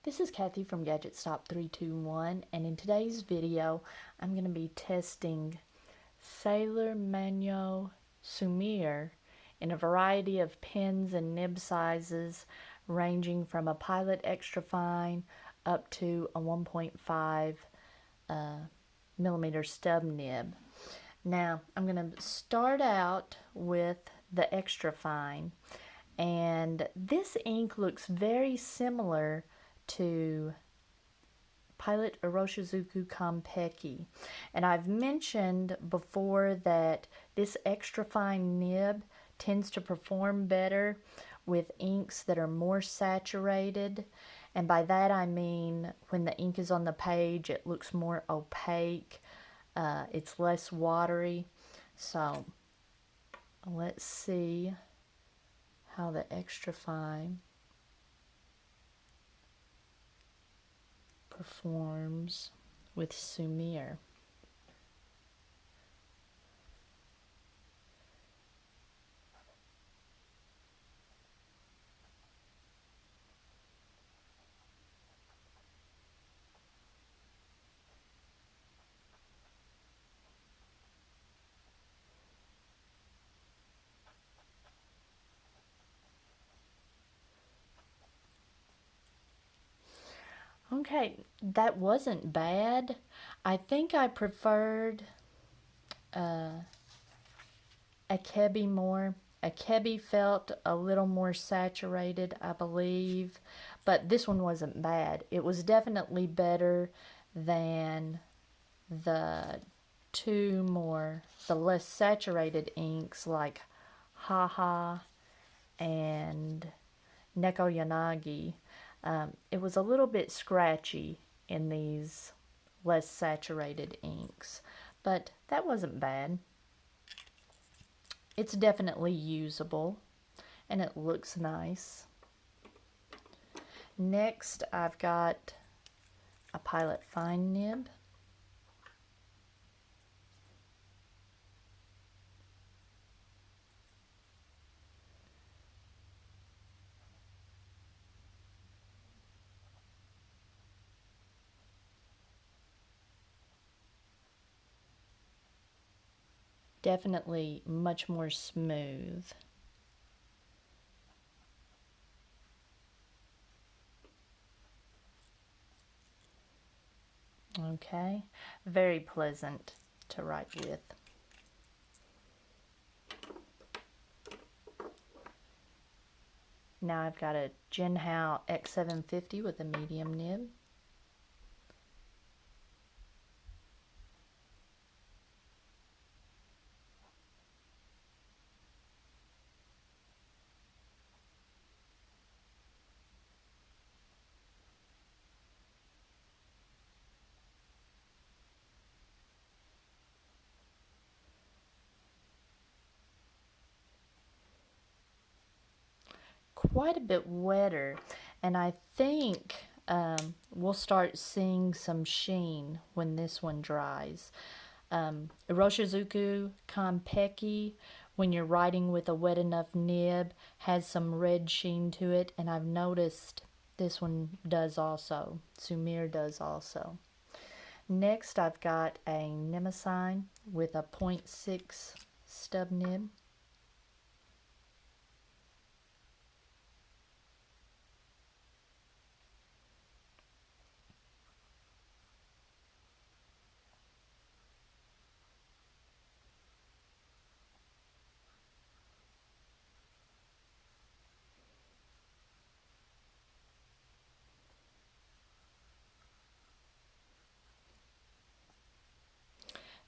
This is Kathy from Gadget Stop 321, and in today's video I'm going to be testing Sailor Manyo Sumire in a variety of pens and nib sizes ranging from a Pilot Extra Fine up to a 1.5 millimeter stub nib. Now I'm going to start out with the Extra Fine, and this ink looks very similar to Pilot Iroshizuku Kon-peki. And I've mentioned before that this extra fine nib tends to perform better with inks that are more saturated. And by that I mean when the ink is on the page, it looks more opaque. It's less watery. So let's see how the extra fine performs with Sumire. Okay, that wasn't bad. I think I preferred Akebi more. Akebi felt a little more saturated, I believe, but this one wasn't bad. It was definitely better than the the less saturated inks like Haha and Neko Yanagi. It was a little bit scratchy in these less saturated inks, but that wasn't bad. It's definitely usable and it looks nice. Next, I've got a Pilot Fine nib. Definitely much more smooth. Okay, very pleasant to write with. Now I've got a Jinhao X750 with a medium nib. Quite a bit wetter, and I think we'll start seeing some sheen when this one dries. Iroshizuku Kon-peki, when you're writing with a wet enough nib, has some red sheen to it, and I've noticed this one does also. Sumire does also. Next, I've got a Nemesign with a 0.6 stub nib.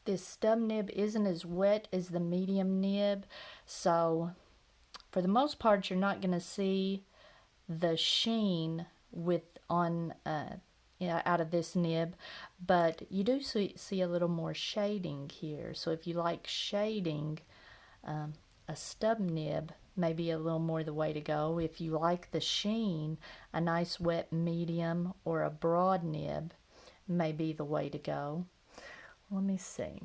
This stub nib isn't as wet as the medium nib, so for the most part you're not going to see the sheen out of this nib, but you do see a little more shading here. So if you like shading, a stub nib may be a little more the way to go. If you like the sheen, a nice wet medium or a broad nib may be the way to go. Let me see.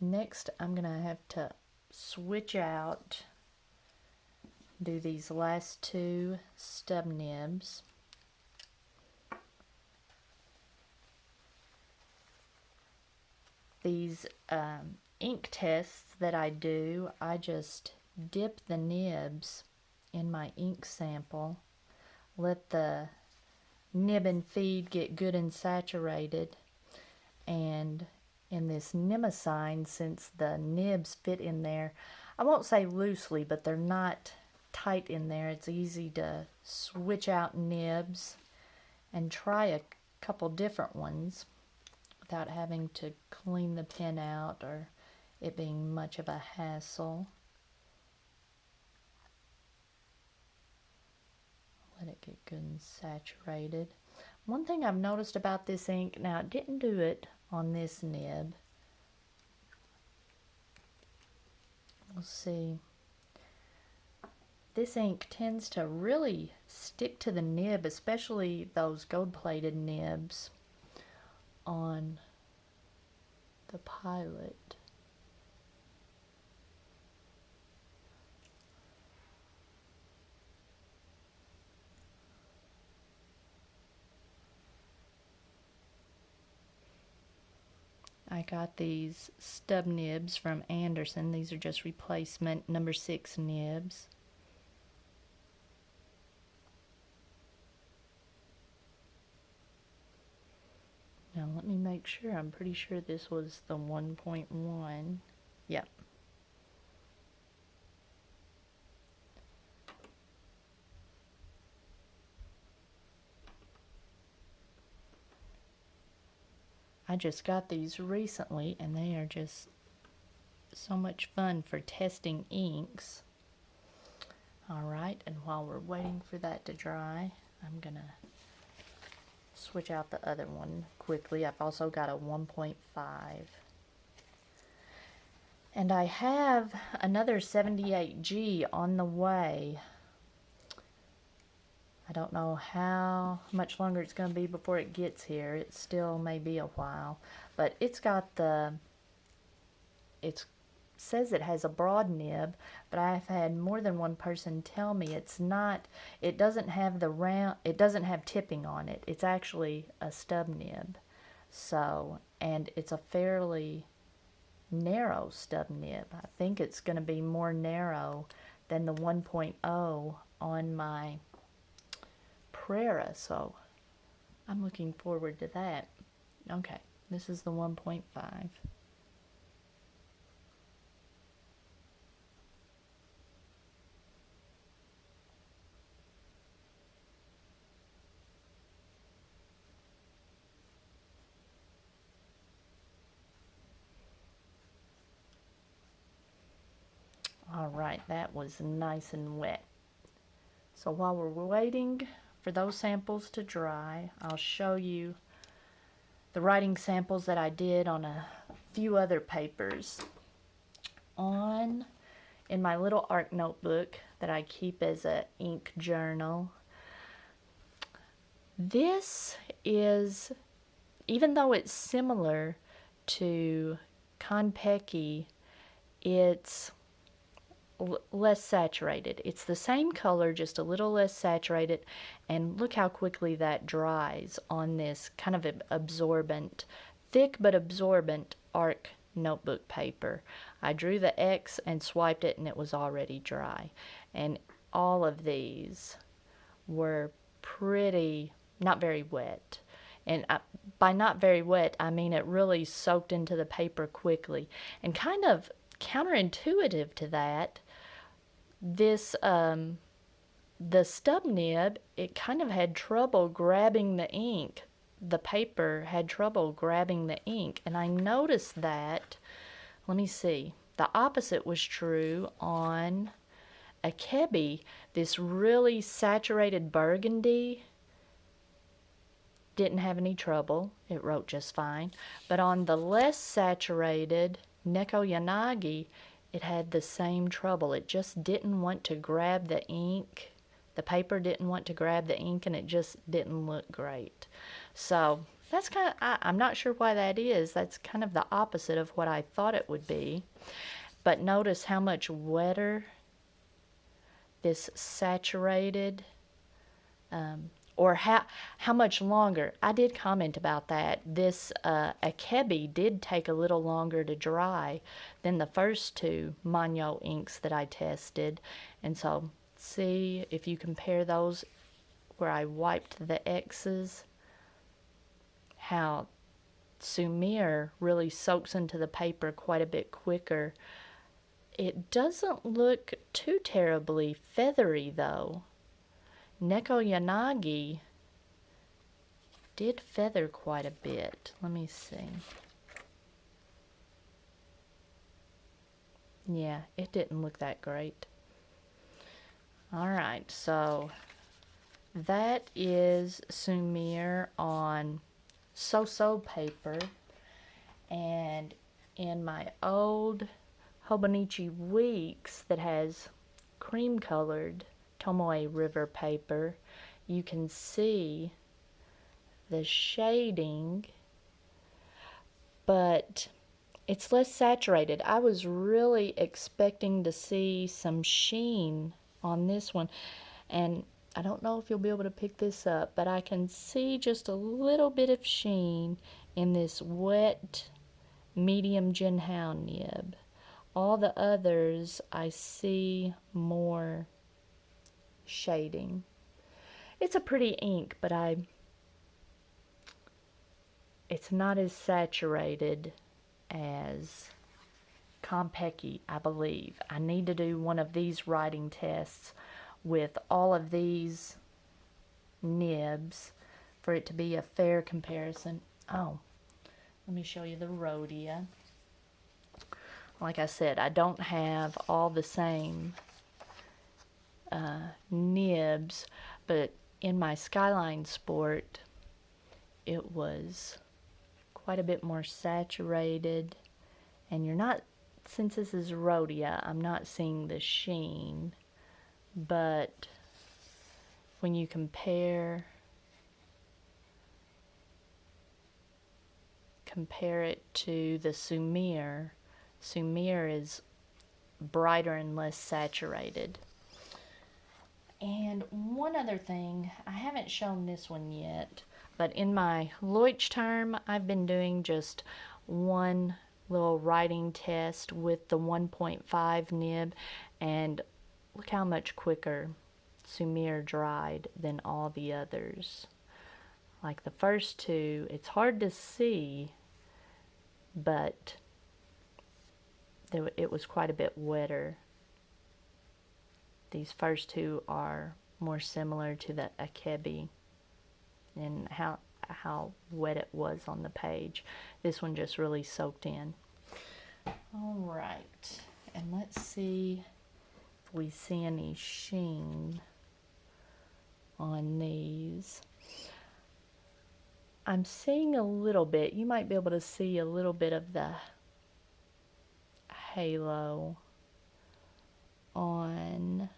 Next, I'm going to have to switch out, do these last two stub nibs. these ink tests that I do, I just dip the nibs in my ink sample, let the nib and feed get good and saturated, and in this Nimacine, since the nibs fit in there, I won't say loosely, but they're not tight in there. It's easy to switch out nibs and try a couple different ones without having to clean the pen out or it being much of a hassle. Let it get good and saturated. One thing I've noticed about this ink, now it didn't do it on this nib. We'll see. This ink tends to really stick to the nib, especially those gold-plated nibs on the Pilot. I got these stub nibs from Anderson. These are just replacement number 6 nibs. Now let me make sure. I'm pretty sure this was the 1.1. Yep. I just got these recently and they are just so much fun for testing inks. Alright, and while we're waiting for that to dry, I'm gonna switch out the other one quickly. I've also got a 1.5. And I have another 78G on the way. I don't know how much longer it's going to be before it gets here. It still may be a while. But it's got the, it says it has a broad nib, but I've had more than one person tell me it's not, it doesn't have the round, it doesn't have tipping on it. It's actually a stub nib. So, and it's a fairly narrow stub nib. I think it's going to be more narrow than the 1.0 on my Prera, so I'm looking forward to that. Okay, this is the 1.5. All right, that was nice and wet. So while we're waiting for those samples to dry, I'll show you the writing samples that I did on a few other papers. In my little art notebook that I keep as an ink journal, this is, even though it's similar to Kon-peki, it's less saturated. It's the same color, just a little less saturated, and look how quickly that dries on this kind of absorbent, thick but absorbent arc notebook paper. I drew the X and swiped it and it was already dry. And all of these were pretty, not very wet. And by not very wet, I mean it really soaked into the paper quickly. And kind of counterintuitive to that, this the stub nib, it kind of had trouble grabbing the ink. The paper had trouble grabbing the ink, and I noticed that, let me see, the opposite was true on a Kebi. This really saturated burgundy didn't have any trouble. It wrote just fine. But on the less saturated Neko Yanagi, it had the same trouble. It just didn't want to grab the ink. The paper didn't want to grab the ink, and it just didn't look great. So that's kind of, I'm not sure why that is. That's kind of the opposite of what I thought it would be. But notice how much wetter this saturated or how much longer. I did comment about that. This Akebi did take a little longer to dry than the first two Manyo inks that I tested. And so see if you compare those where I wiped the X's, how Sumire really soaks into the paper quite a bit quicker. It doesn't look too terribly feathery though. Neko Yanagi did feather quite a bit. Let me see. Yeah, it didn't look that great. Alright, so that is Sumire on so-so paper. And in my old Hobonichi Weeks that has cream colored Tomoe River paper, you can see the shading, but it's less saturated. I was really expecting to see some sheen on this one, and I don't know if you'll be able to pick this up, but I can see just a little bit of sheen in this wet medium Jinhao nib. All the others I see more shading. It's a pretty ink, but it's not as saturated as Kon-peki, I believe. I need to do one of these writing tests with all of these nibs for it to be a fair comparison. Oh, let me show you the Rhodia. Like I said, I don't have all the same nibs, but in my Skyline Sport, it was quite a bit more saturated. And you're not, since this is Rhodia, I'm not seeing the sheen, but when you compare it to the Sumire, Sumire is brighter and less saturated. And one other thing, I haven't shown this one yet, but in my Leuchtturm, I've been doing just one little writing test with the 1.5 nib, and look how much quicker Sumire dried than all the others. Like the first two, it's hard to see, but it was quite a bit wetter. These first two are more similar to the Akebi and how wet it was on the page. This one just really soaked in. Alright, and let's see if we see any sheen on these. I'm seeing a little bit. You might be able to see a little bit of the halo on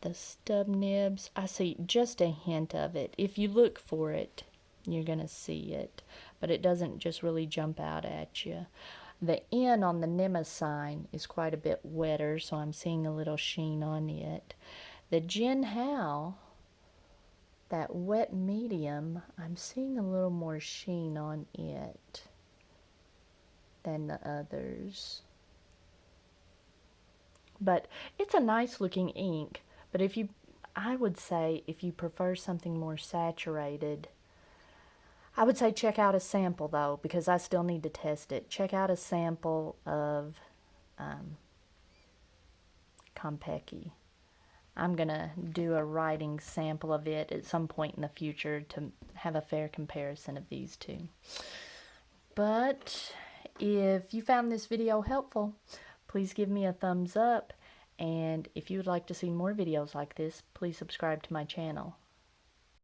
the stub nibs. I see just a hint of it. If you look for it, you're going to see it, but it doesn't just really jump out at you. The N on the Nima sign is quite a bit wetter, so I'm seeing a little sheen on it. The Jinhao, that wet medium, I'm seeing a little more sheen on it than the others. But it's a nice looking ink, but I would say if you prefer something more saturated, I would say check out a sample though, because I still need to test it. Check out a sample of Kon-peki. I'm going to do a writing sample of it at some point in the future to have a fair comparison of these two. But if you found this video helpful, please give me a thumbs up. And if you would like to see more videos like this, please subscribe to my channel.